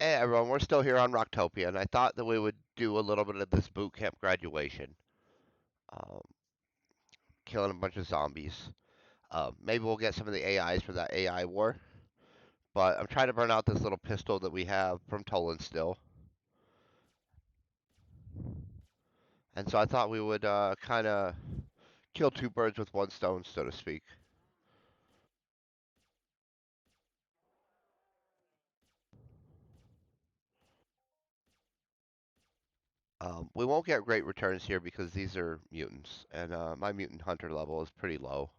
Hey everyone, we're still here on Rocktopia, and I thought that we would do a little bit of this boot camp graduation, um, killing a bunch of zombies. Maybe we'll get some of the AIs for that AI war, but I'm trying to burn out this little pistol that we have from Tolan still, and so I thought we would kind of kill two birds with one stone, so to speak. We won't get great returns here because these are mutants, and my mutant hunter level is pretty low,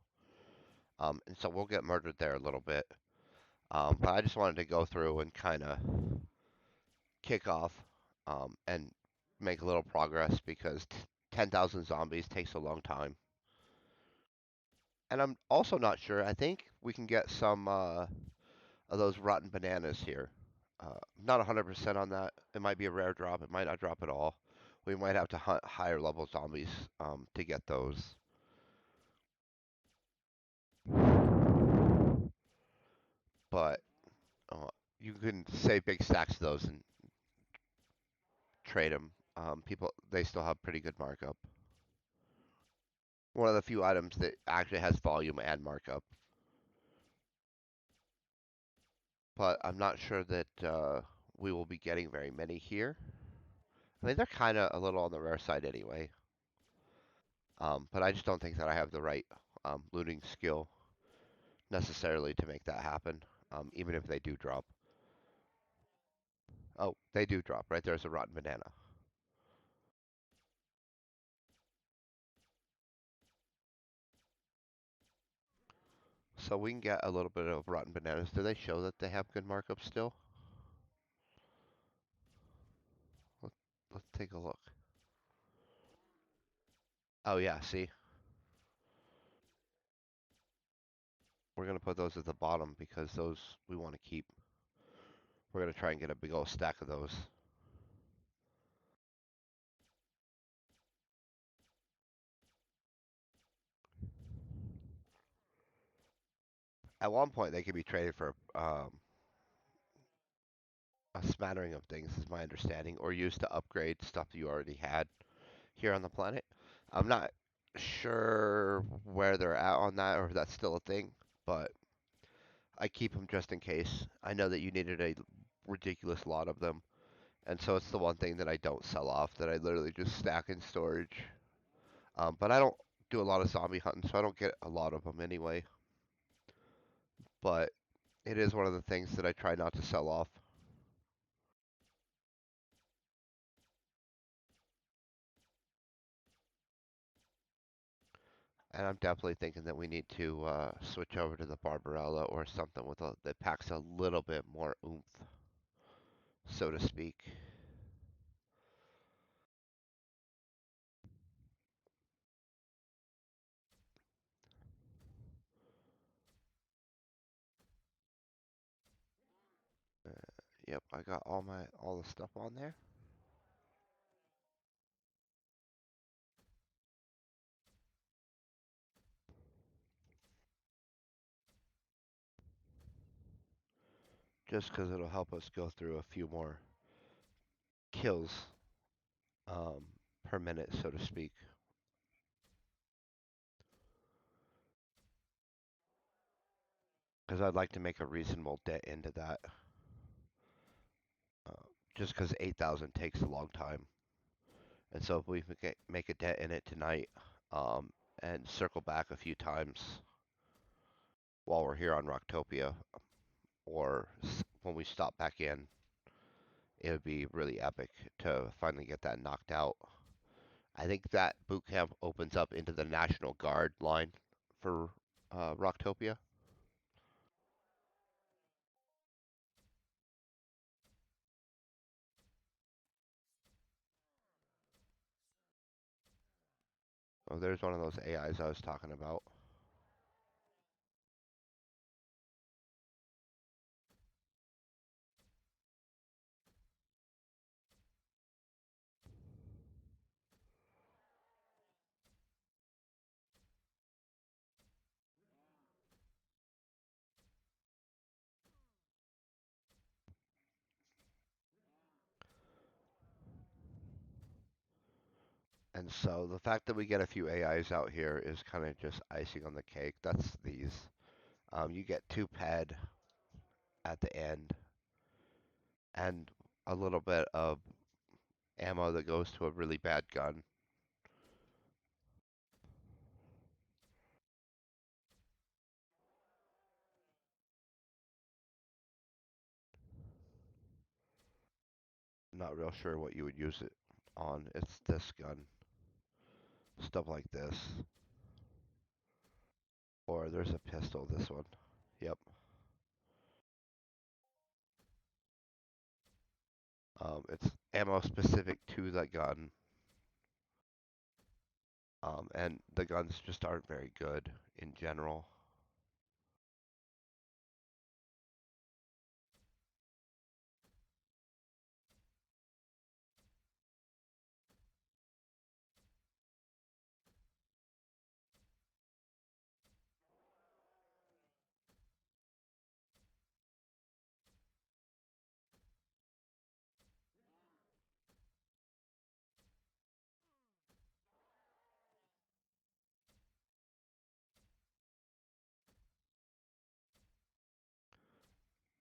and so we'll get murdered there a little bit. But I just wanted to go through and kind of kick off and make a little progress because 10,000 zombies takes a long time. And I'm also not sure. I think we can get some of those rotten bananas here. Not 100% on that. It might be a rare drop. It might not drop at all. We might have to hunt higher level zombies to get those. But uh, you can save big stacks of those and trade them. People, they still have pretty good markup. One of the few items that actually has volume and markup. But I'm not sure that we will be getting very many here. I mean, they're kind of a little on the rare side anyway. But I just don't think that I have the right looting skill necessarily to make that happen, even if they do drop. Oh, they do drop, right? There's a rotten banana. So we can get a little bit of rotten bananas. Do they show that they have good markup still? Let, let's take a look. Oh, yeah, see? We're going to put those at the bottom because those we want to keep. We're going to try and get a big old stack of those. At one point, they could be traded for a smattering of things, is my understanding, or used to upgrade stuff you already had here on the planet. I'm not sure where they're at on that or if that's still a thing, but I keep them just in case. I know that you needed a ridiculous lot of them, and so it's the one thing that I don't sell off, that I literally just stack in storage. But I don't do a lot of zombie hunting, so I don't get a lot of them anyway. But it is one of the things that I try not to sell off. And I'm definitely thinking that we need to switch over to the Barbarella or something with that packs a little bit more oomph, so to speak. Uh, yep, I got all the stuff on there. Just because it'll help us go through a few more kills um, per minute, so to speak. Because I'd like to make a reasonable dent into that. Uh, just because 8,000 takes a long time. And so if we make a dent in it tonight and circle back a few times while we're here on Rocktopia, or when we stop back in, it would be really epic to finally get that knocked out. I think that boot camp opens up into the National Guard line for Rocktopia. Oh, there's one of those AIs I was talking about. And so the fact that we get a few AIs out here is kind of just icing on the cake. That's these. You get two ped at the end and a little bit of ammo that goes to a really bad gun. I'm not real sure what you would use it on. It's this gun. Stuff like this. Or there's a pistol, this one. Yep. It's ammo specific to the gun. And the guns just aren't very good in general.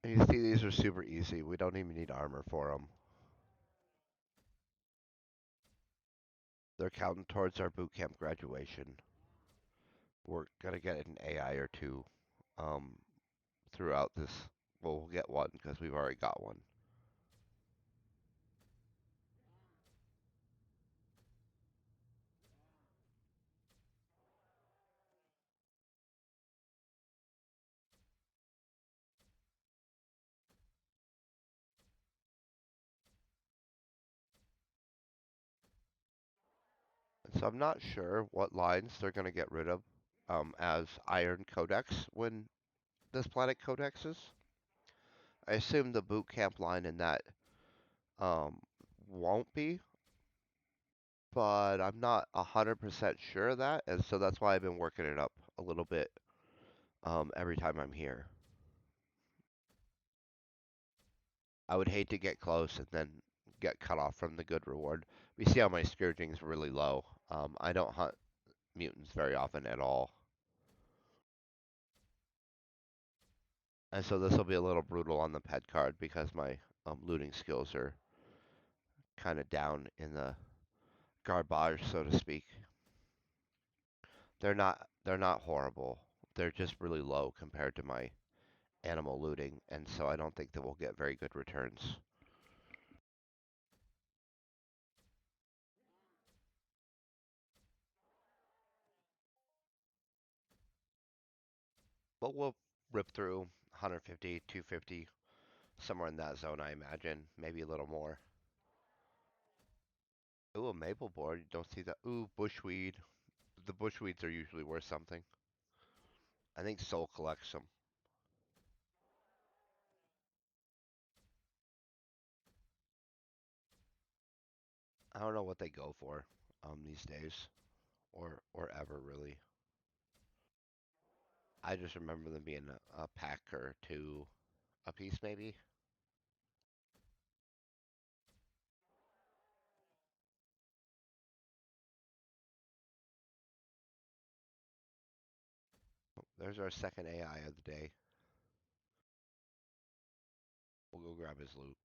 And you see these are super easy. We don't even need armor for them. They're counting towards our boot camp graduation. We're gonna get an AI or two um, throughout this. Well, we'll get one because we've already got one. And so I'm not sure what lines they're gonna get rid of as iron codex when this planet codexes. I assume the boot camp line in that um, won't be, but I'm not 100% sure of that, and so that's why I've been working it up a little bit every time I'm here. I would hate to get close and then get cut off from the good reward. We see how my scourging is really low. I don't hunt mutants very often at all, and so this will be a little brutal on the pet card because my looting skills are kind of down in the garbage, so to speak. They're not horrible. They're just really low compared to my animal looting, and so I don't think that we'll get very good returns. But we'll rip through 150, 250, somewhere in that zone, I imagine. Maybe a little more. Ooh, a maple board. You don't see that. Ooh, bushweed. The bushweeds are usually worth something. I think Soul collects them. I don't know what they go for these days, or ever really. I just remember them being a pack or two a piece, maybe. There's our second AI of the day. We'll go grab his loot.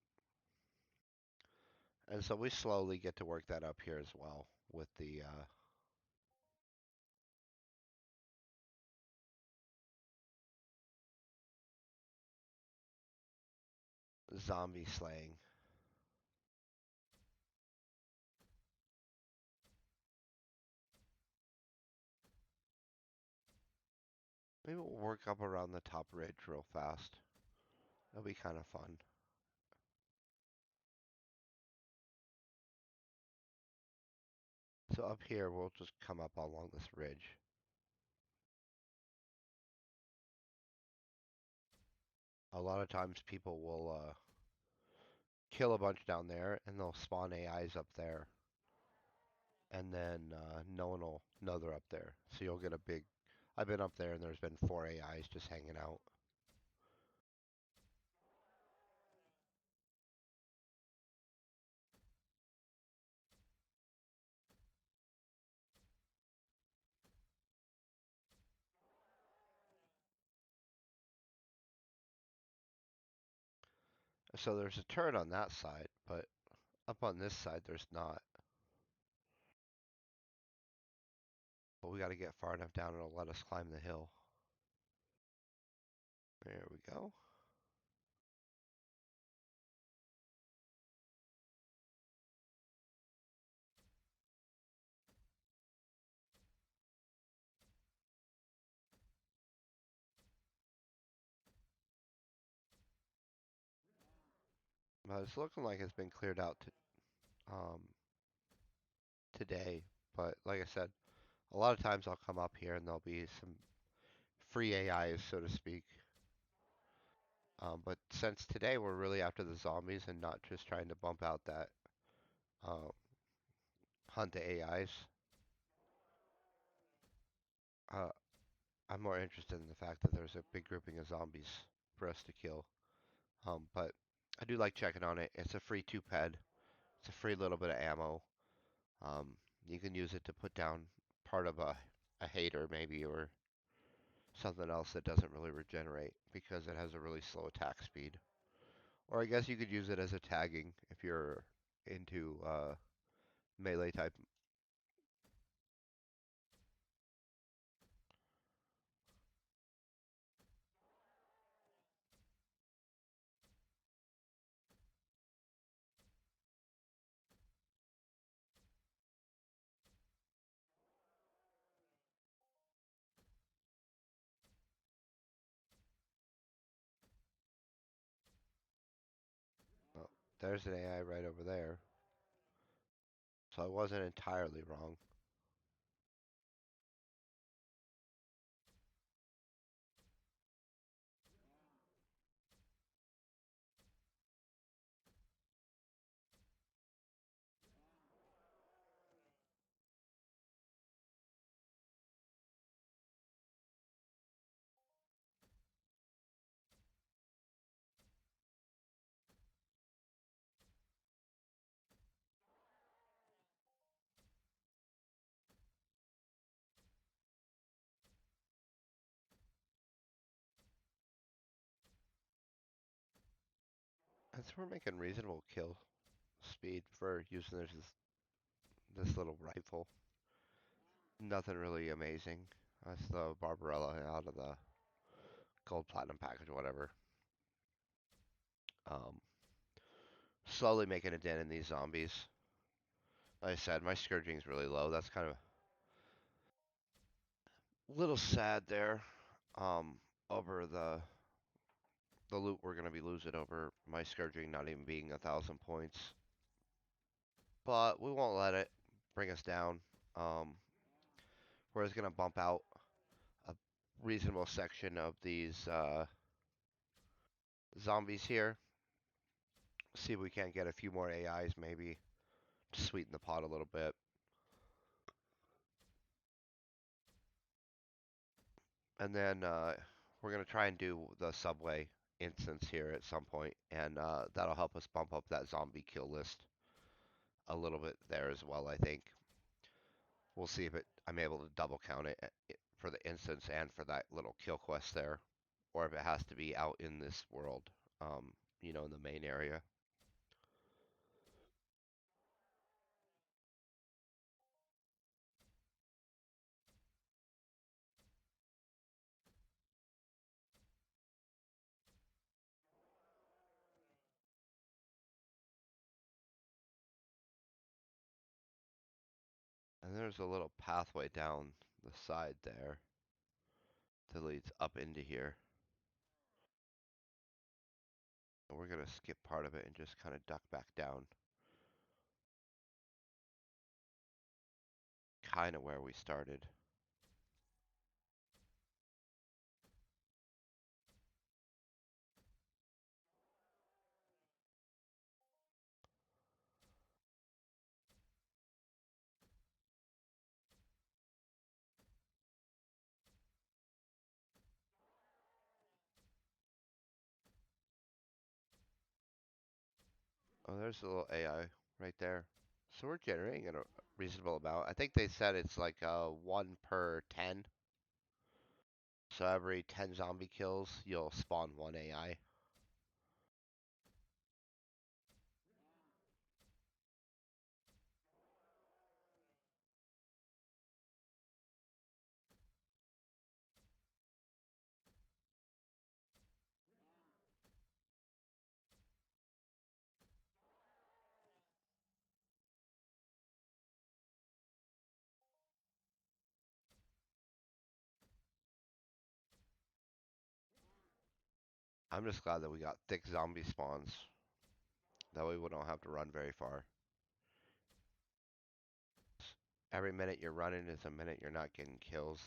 And so we slowly get to work that up here as well with the zombie slaying. Maybe we'll work up around the top ridge real fast. That'll be kind of fun. So up here, we'll just come up along this ridge. A lot of times people will kill a bunch down there and they'll spawn AIs up there. And then no one will know they're up there. So you'll get a big... I've been up there and there's been 4 AIs just hanging out. So there's a turret on that side, but up on this side there's not. But we got to get far enough down it'll let us climb the hill. There we go. But it's looking like it's been cleared out today. But like I said, a lot of times I'll come up here and there'll be some free AIs, so to speak. But since today we're really after the zombies and not just trying to bump out that uh, hunt the AIs, uh, I'm more interested in the fact that there's a big grouping of zombies for us to kill. But I do like checking on it. It's a free 2 ped. It's a free little bit of ammo. Um, you can use it to put down part of a hater maybe or something else that doesn't really regenerate because it has a really slow attack speed. Or I guess you could use it as a tagging if you're into melee type. Well, there's an AI right over there. So I wasn't entirely wrong. And so we're making reasonable kill speed for using this little rifle. Nothing really amazing. That's the Barbarella out of the gold platinum package, whatever. Um, Slowly making a dent in these zombies. Like I said, my scourging's really low. That's kind of a little sad there. Um, Over the loot we're gonna be losing over my scourging not even being 1,000 points. But we won't let it bring us down. Um, we're just gonna bump out a reasonable section of these zombies here. See if we can't get a few more AIs maybe to sweeten the pot a little bit. And then we're going to try and do the subway instance here at some point, and that'll help us bump up that zombie kill list a little bit there as well, I think. We'll see if I'm able to double count it for the instance and for that little kill quest there, or if it has to be out in this world, in the main area. And there's a little pathway down the side there that leads up into here. And we're going to skip part of it and just kind of duck back down. Kind of where we started. Oh, there's a little AI right there. So we're generating a reasonable amount. I think they said it's like 1 per 10. So every 10 zombie kills, you'll spawn one AI. I'm just glad that we got thick zombie spawns. That way we don't have to run very far. Every minute you're running is a minute you're not getting kills.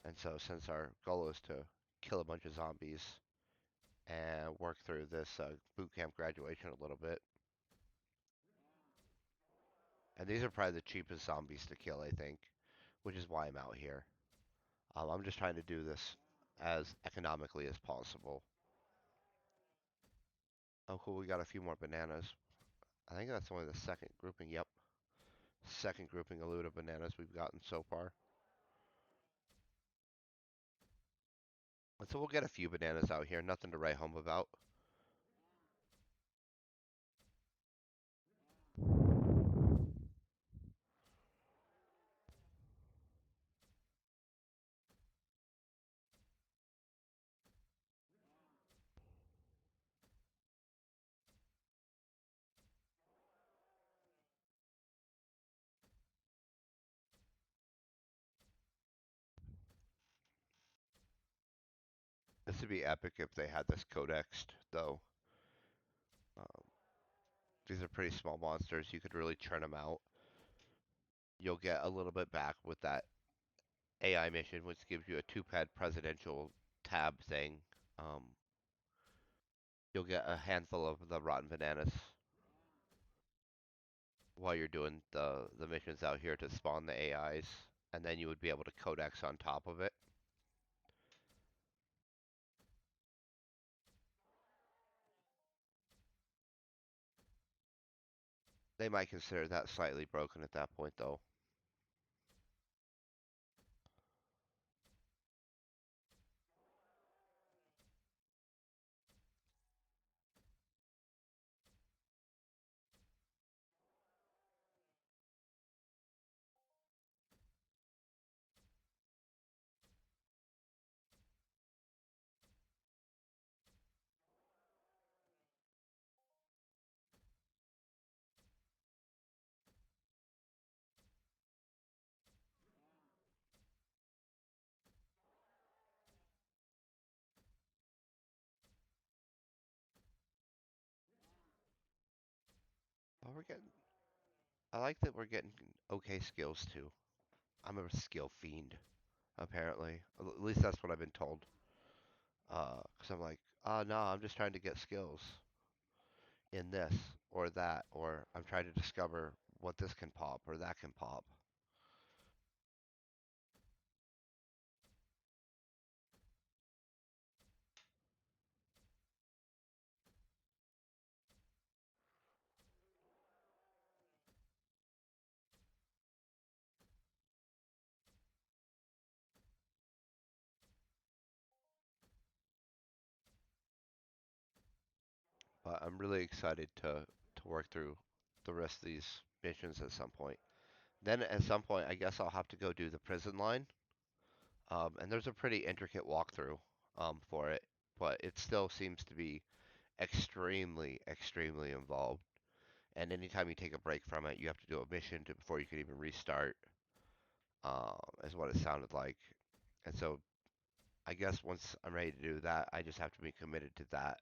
And so since our goal is to kill a bunch of zombies and work through this boot camp graduation a little bit, and these are probably the cheapest zombies to kill, I think, which is why I'm out here. I'm just trying to do this as economically as possible. Oh, cool, we got a few more bananas. I think that's only the second grouping. Yep, second grouping of loot of bananas we've gotten so far. And so we'll get a few bananas out here, nothing to write home about. This would be epic if they had this codexed, though. Um, these are pretty small monsters. You could really churn them out. You'll get a little bit back with that AI mission, which gives you a two-pad presidential tab thing. Um, you'll get a handful of the rotten bananas while you're doing the missions out here to spawn the AIs, and then you would be able to codex on top of it. They might consider that slightly broken at that point, though. Well, we're getting. I like that we're getting okay skills too. I'm a skill fiend, apparently. At least that's what I've been told. Because I'm like, oh no, I'm just trying to get skills in this or that, or I'm trying to discover what this can pop or that can pop. But I'm really excited to work through the rest of these missions at some point. Then at some point, I guess I'll have to go do the prison line. And there's a pretty intricate walkthrough for it, but it still seems to be extremely, extremely involved. And anytime you take a break from it, you have to do a mission before you can even restart, is what it sounded like. And so I guess once I'm ready to do that, I just have to be committed to that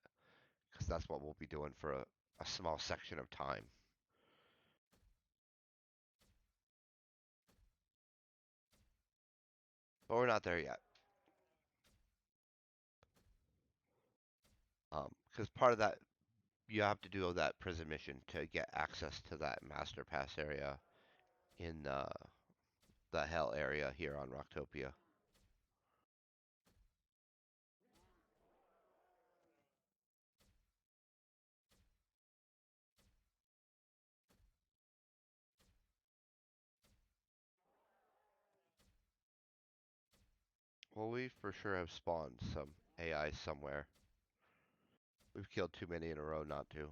because that's what we'll be doing for a small section of time. But we're not there yet. Because part of that, you have to do that prison mission to get access to that master pass area in the hell area here on Rocktopia. Well, we for sure have spawned some AI somewhere. We've killed too many in a row not to.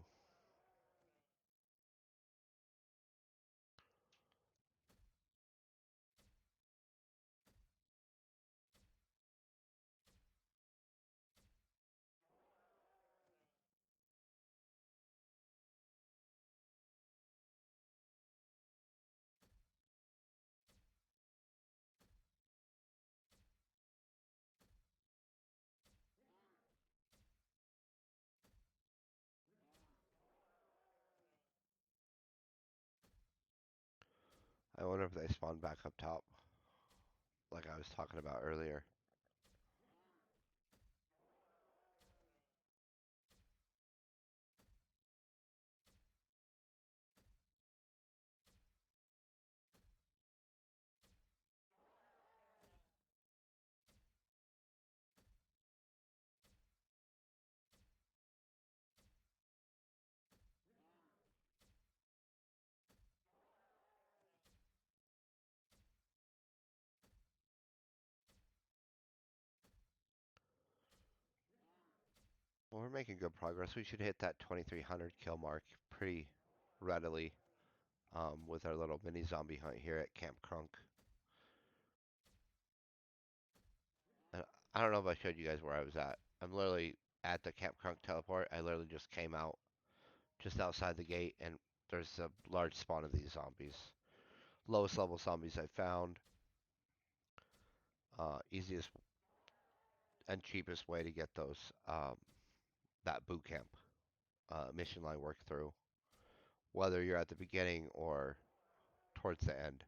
I wonder if they spawn back up top, like I was talking about earlier. Well, we're making good progress. We should hit that 2300 kill mark pretty readily with our little mini zombie hunt here at Camp Crunk. And I don't know if I showed you guys where I was at. I'm literally at the Camp Crunk teleport. I literally just came out just outside the gate, and there's a large spawn of these zombies. Lowest level zombies I found. Easiest and cheapest way to get those that boot camp mission line work through, whether you're at the beginning or towards the end.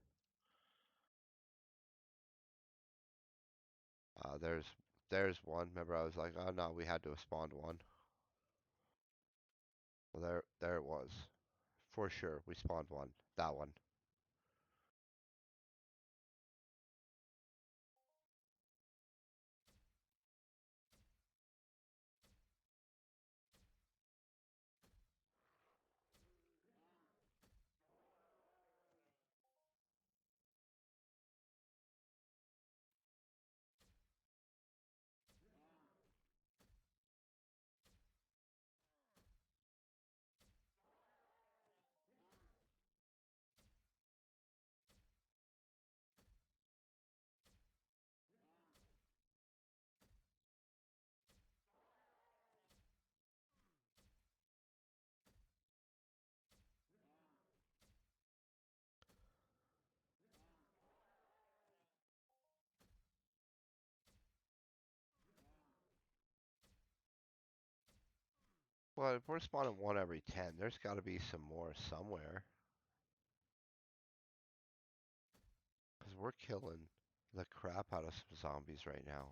Uh, there's there's one. Remember, I was like, oh no, we had to have spawned one. Well, there it was. For sure, we spawned one. That one. Well, if we're spawning one every 10, there's got to be some more somewhere. Because we're killing the crap out of some zombies right now.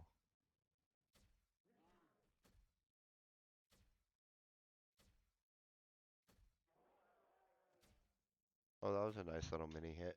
Oh, that was a nice little mini hit.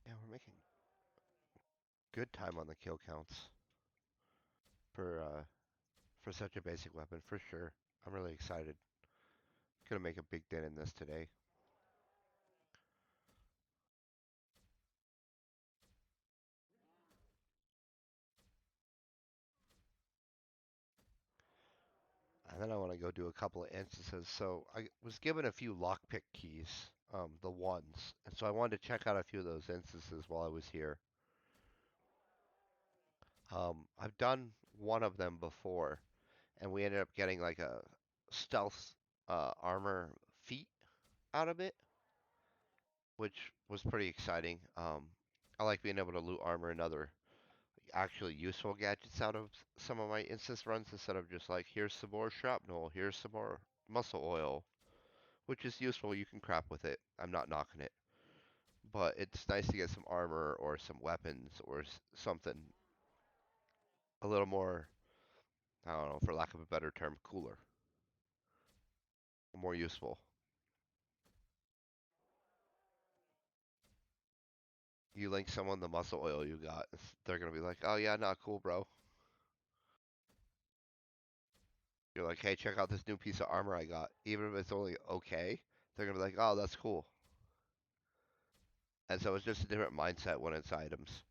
Yeah, we're making good time on the kill counts for such a basic weapon, for sure. I'm really excited. Gonna make a big dent in this today. And then I want to go do a couple of instances. So I was given a few lockpick keys, the ones, and so I wanted to check out a few of those instances while I was here. I've done one of them before, and we ended up getting like a stealth armor feat out of it, which was pretty exciting. I like being able to loot armor and other actually useful gadgets out of some of my instance runs instead of just like, here's some more shrapnel, here's some more muscle oil, which is useful. You can crap with it. I'm not knocking it. But it's nice to get some armor or some weapons or something a little more, I don't know, for lack of a better term, cooler, more useful. You link someone the muscle oil you got, they're gonna be like, "Oh yeah, not cool, bro." You're like, "Hey, check out this new piece of armor I got." Even if it's only okay, they're gonna be like, "Oh, that's cool." And so it's just a different mindset when it's items.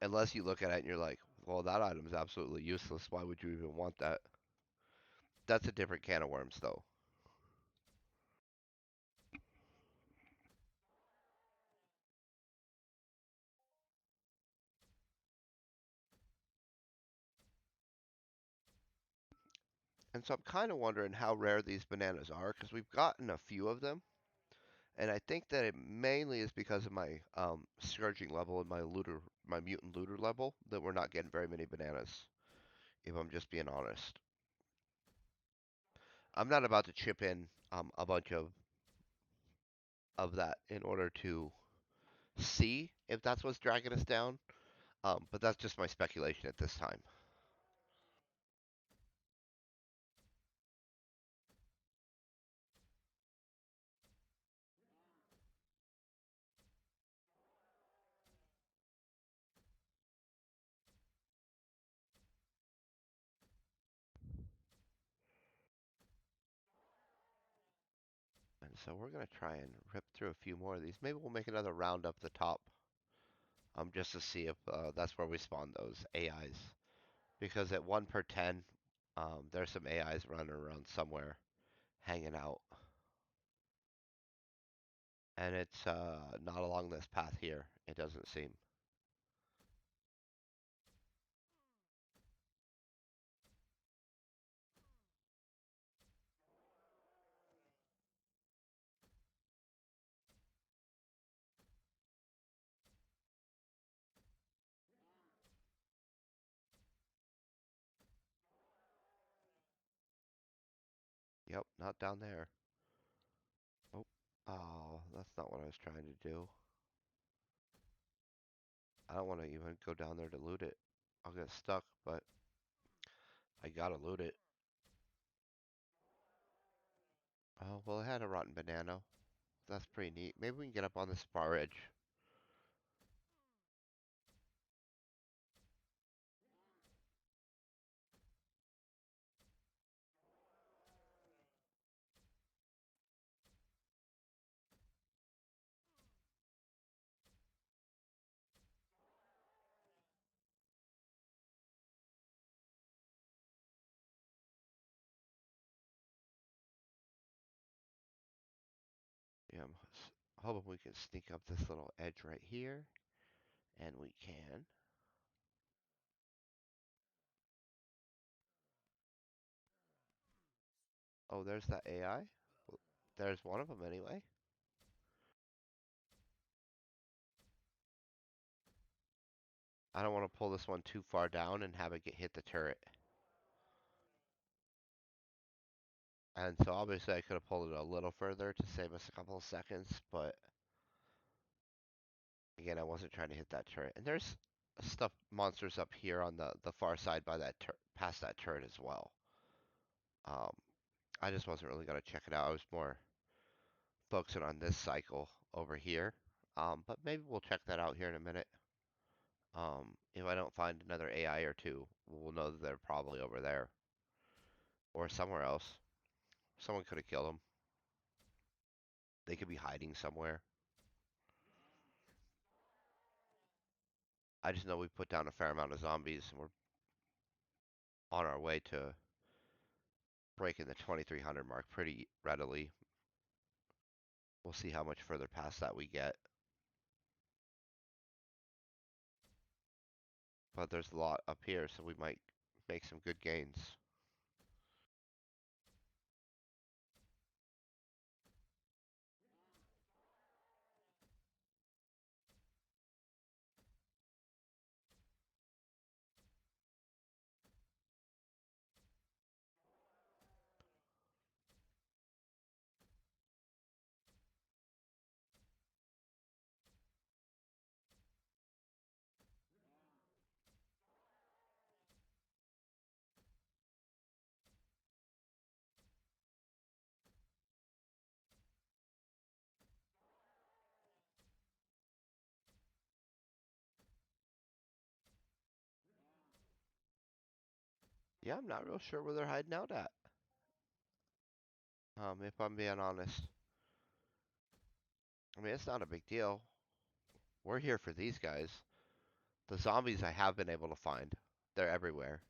Unless you look at it and you're like, well, that item is absolutely useless. Why would you even want that? That's a different can of worms, though. And so I'm kind of wondering how rare these bananas are because we've gotten a few of them. And I think that it mainly is because of my scourging level and my mutant looter level that we're not getting very many bananas. If I'm just being honest, I'm not about to chip in a bunch of that in order to see if that's what's dragging us down. But that's just my speculation at this time. And so we're gonna try and rip through a few more of these. Maybe we'll make another round up the top, just to see if that's where we spawn those AIs. Because at 1 per 10, there's some AIs running around somewhere, hanging out, and it's not along this path here. It doesn't seem. Yep, not down there. Oh, oh, that's not what I was trying to do. I don't want to even go down there to loot it. I'll get stuck, but I gotta loot it. Oh, well, it had a rotten banana. That's pretty neat. Maybe we can get up on this far edge. Yeah, hoping we can sneak up this little edge right here, and we can. Oh, there's that AI. Well, there's one of them anyway. I don't want to pull this one too far down and have it hit the turret. And so obviously I could have pulled it a little further to save us a couple of seconds, but again, I wasn't trying to hit that turret. And there's stuff monsters up here on the far side by that past that turret as well. Um, I just wasn't really gonna check it out. I was more focusing on this cycle over here. But maybe we'll check that out here in a minute. If I don't find another AI or two, we'll know that they're probably over there or somewhere else. Someone could have killed them. They could be hiding somewhere. I just know we put down a fair amount of zombies and we're on our way to breaking the 2300 mark pretty readily. We'll see how much further past that we get. But there's a lot up here, so we might make some good gains. Yeah, I'm not real sure where they're hiding out at. If I'm being honest. I mean, it's not a big deal. We're here for these guys. The zombies I have been able to find. They're everywhere.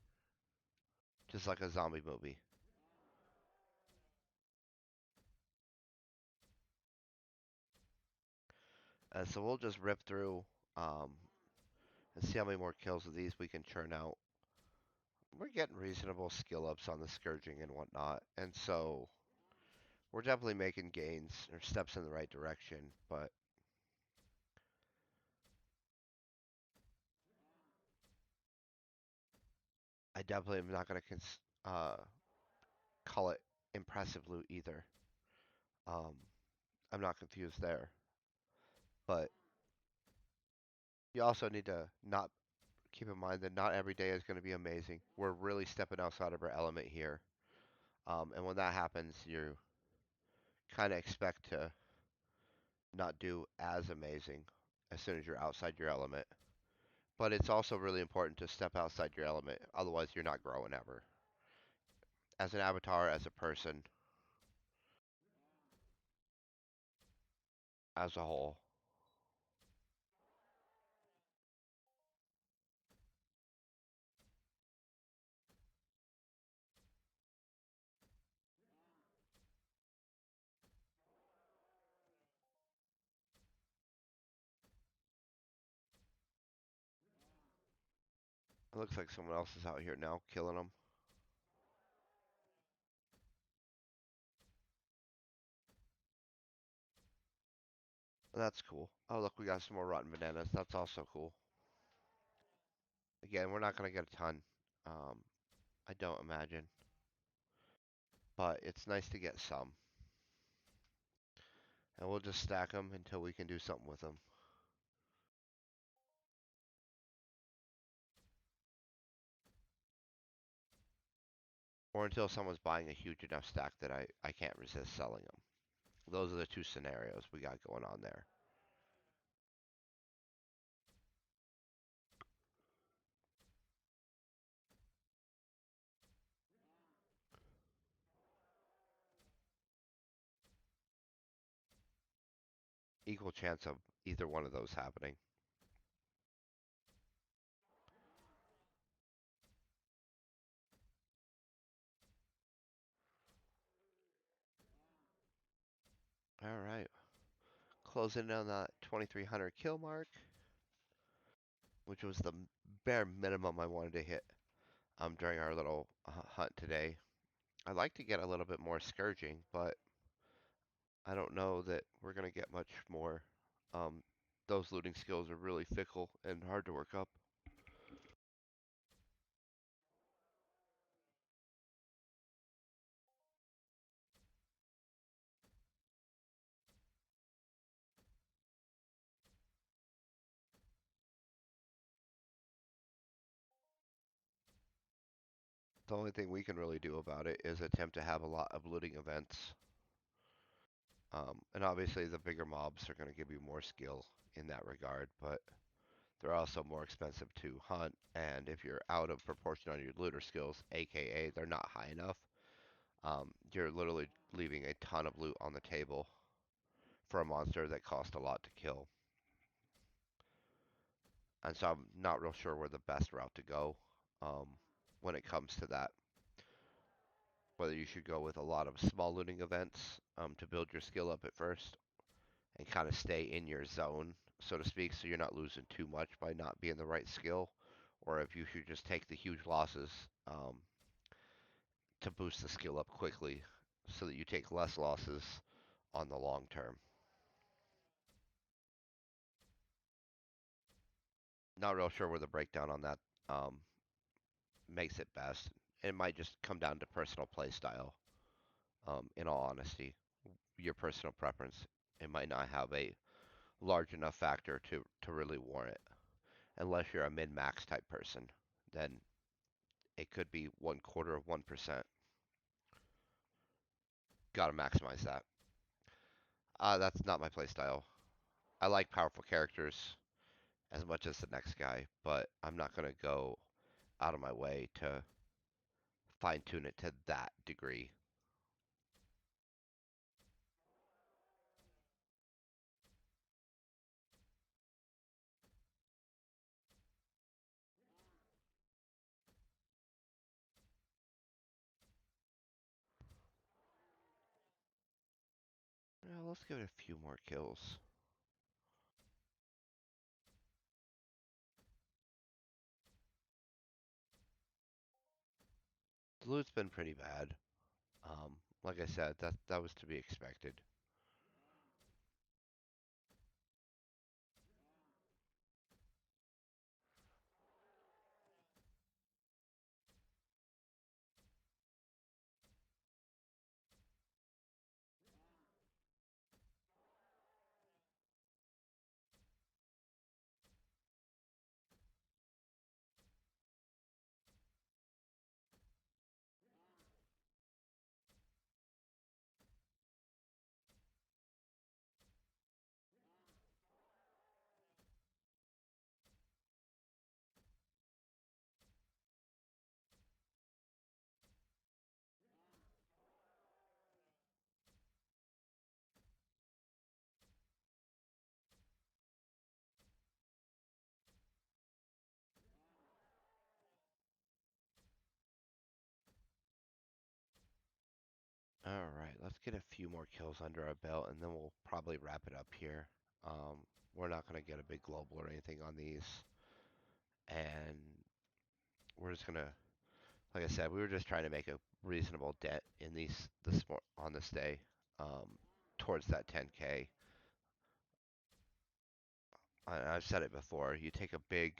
Just like a zombie movie. And so we'll just rip through um, and see how many more kills of these we can churn out. We're getting reasonable skill ups on the scourging and whatnot. And so we're definitely making gains or steps in the right direction. But I definitely am not going to call it impressive loot either. Um, I'm not confused there. But you also need to not keep in mind that not every day is going to be amazing. We're really stepping outside of our element here. And when that happens, you kind of expect to not do as amazing as soon as you're outside your element. But it's also really important to step outside your element, otherwise, you're not growing ever. As an avatar, as a person, as a whole. It looks like someone else is out here now killing them. That's cool. Oh, look, we got some more rotten bananas. That's also cool. Again, we're not going to get a ton. Um, I don't imagine. But it's nice to get some. And we'll just stack them until we can do something with them. Or until someone's buying a huge enough stack that I can't resist selling them. Those are the two scenarios we got going on there. Equal chance of either one of those happening. All right. Closing in on that 2,300 kill mark, which was the bare minimum I wanted to hit during our little hunt today. I'd like to get a little bit more scourging, but I don't know that we're going to get much more. Um, those looting skills are really fickle and hard to work up. The only thing we can really do about it is attempt to have a lot of looting events. And obviously, the bigger mobs are going to give you more skill in that regard, but they're also more expensive to hunt. And if you're out of proportion on your looter skills, aka they're not high enough, you're literally leaving a ton of loot on the table for a monster that cost a lot to kill. And so I'm not real sure where the best route to go um, when it comes to that. Whether you should go with a lot of small looting events to build your skill up at first and kind of stay in your zone, so to speak, so you're not losing too much by not being the right skill, or if you should just take the huge losses to boost the skill up quickly so that you take less losses on the long term. Not real sure where the breakdown on that um, makes it best. It might just come down to personal play style, in all honesty. Your personal preference. It might not have a large enough factor to really warrant. Unless you're a min-max type person, then it could be 1/4 of 1%. Gotta maximize that. That's not my playstyle. I like powerful characters as much as the next guy, but I'm not gonna go out of my way to fine tune it to that degree. let's give it a few more kills. The loot's been pretty bad. Like I said, that was to be expected. All right, let's get a few more kills under our belt, and then we'll probably wrap it up here. Um, we're not going to get a big global or anything on these, and we're just gonna, like I said, we were just trying to make a reasonable dent in these on this day, um, towards that 10K. I've said it before. You take a big,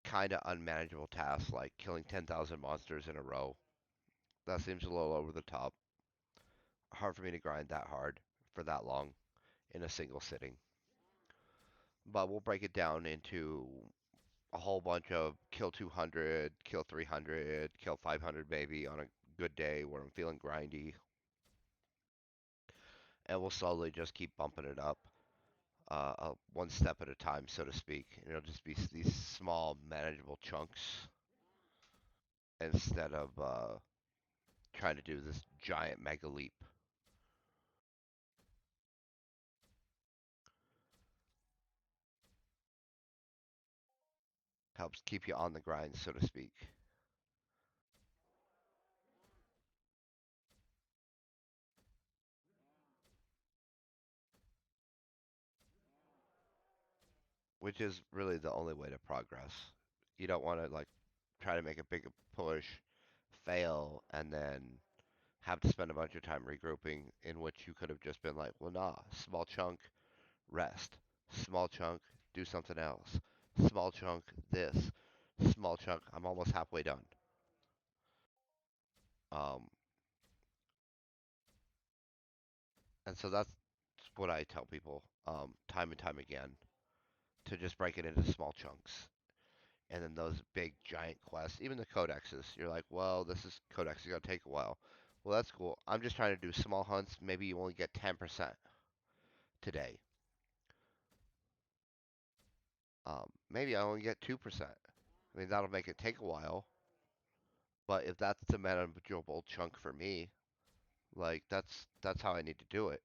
kind of unmanageable task like killing 10,000 monsters in a row. That seems a little over the top. Hard for me to grind that hard for that long in a single sitting. But we'll break it down into a whole bunch of kill 200, kill 300, kill 500 maybe on a good day where I'm feeling grindy. And we'll slowly just keep bumping it up, one step at a time, so to speak. And it'll just be these small, manageable chunks instead of trying to do this giant mega leap. Helps keep you on the grind, so to speak. Which is really the only way to progress. You don't want to like try to make a big push, fail, and then have to spend a bunch of time regrouping, in which you could have just been like, well, nah, small chunk, rest. Small chunk, do something else. Small chunk, this. Small chunk, I'm almost halfway done. Um, and so that's what I tell people, time and time again, to just break it into small chunks. And then those big giant quests, even the codexes, you're like, well, this is codex is gonna take a while. Well, that's cool. I'm just trying to do small hunts. Maybe you only get 10% today. Maybe I only get 2%. I mean, that'll make it take a while, but if that's the manageable chunk for me, like that's how I need to do it.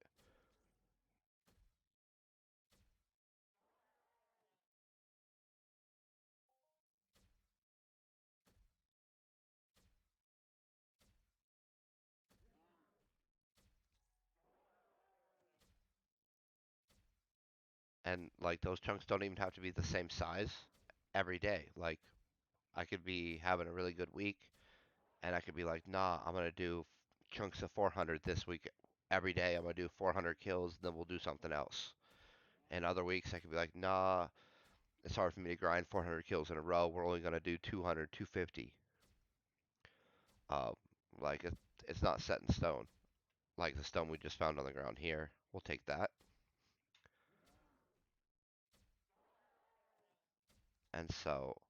And like those chunks don't even have to be the same size every day. Like I could be having a really good week, and I could be like, nah, I'm gonna do chunks of 400 this week. Every day I'm gonna do 400 kills, then we'll do something else. And other weeks I could be like, nah, it's hard for me to grind 400 kills in a row. We're only gonna do 200, 250. Uh, like it's not set in stone. Like the stone we just found on the ground here, we'll take that. And so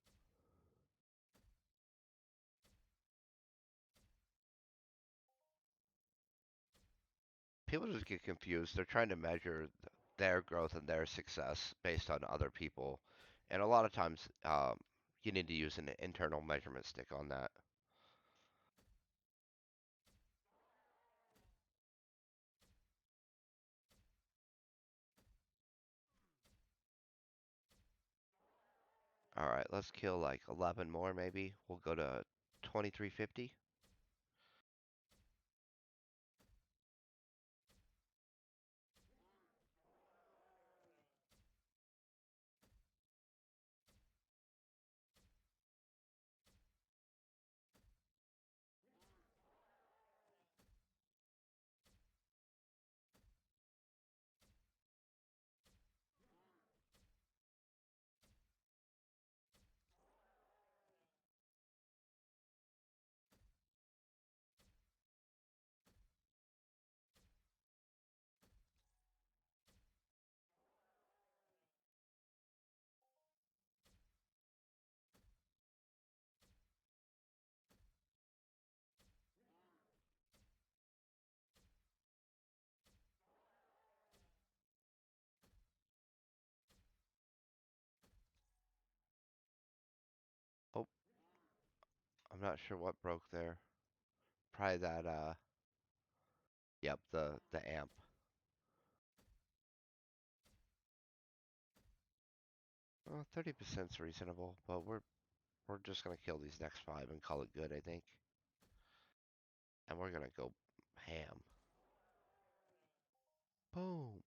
people just get confused. They're trying to measure their growth and their success based on other people, and a lot of times you need to use an internal measurement stick on that. All right, let's kill like 11 more maybe. We'll go to 2350. I'm not sure what broke there. Probably that, yep, the amp. 30%'s reasonable, but we're just gonna kill these next five and call it good, I think. And we're gonna go ham. Boom.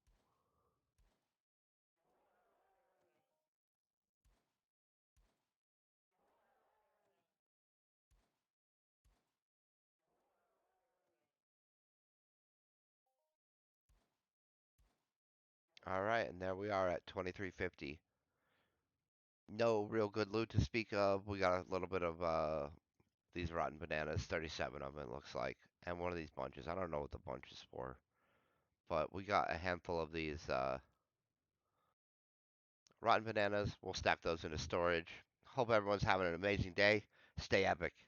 All right, and there we are at 2350. No real good loot to speak of. We got a little bit of these rotten bananas, 37 of them it looks like, and one of these bunches. I don't know what the bunch is for, but we got a handful of these rotten bananas. We'll stack those into storage. Hope everyone's having an amazing day. Stay epic.